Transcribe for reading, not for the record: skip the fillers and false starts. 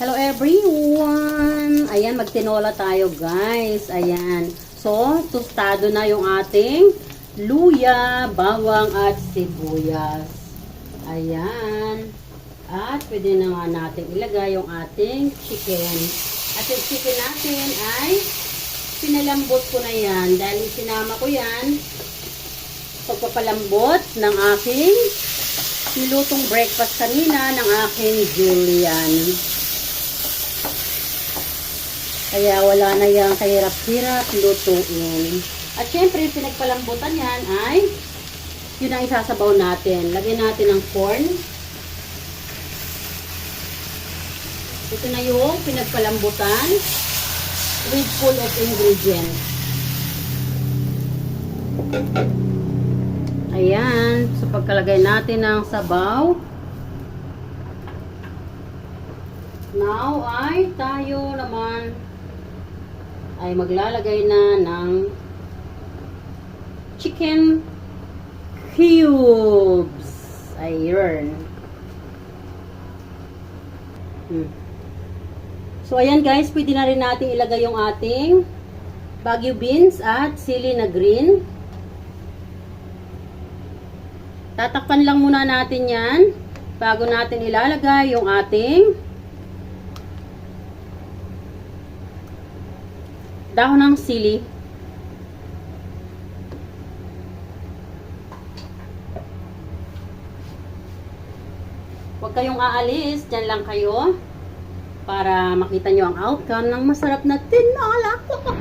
Hello everyone! Ayan, magtinola tayo guys. Ayan. So, tostado na yung ating luya, bawang at sibuyas. Ayan. At pwede na nga natin ilagay yung ating chicken. At yung chicken natin ay pinalambot ko na yan. Dahil sinama ko yan pagpapalambot ng aking nilutong breakfast kanina ng aking Julian. Kaya wala na yung kahirap-hirap lutuin. At syempre, pinagpalambutan yan ay yun ang isasabaw natin. Lagyan natin ng corn. Ito na yung pinagpalambutan with full of ingredients. Ayan. So, pagkalagay natin ng sabaw. Now, ay tayo naman ay maglalagay na ng chicken cubes. Ayun. So, ayan guys, pwede na rin natin ilagay yung ating Baguio beans at sili na green. Tatakpan lang muna natin yan bago natin ilalagay yung ating dahon ng sili. Huwag kayong aalis, dyan lang kayo para makita nyo ang outcome ng masarap na tinola ko.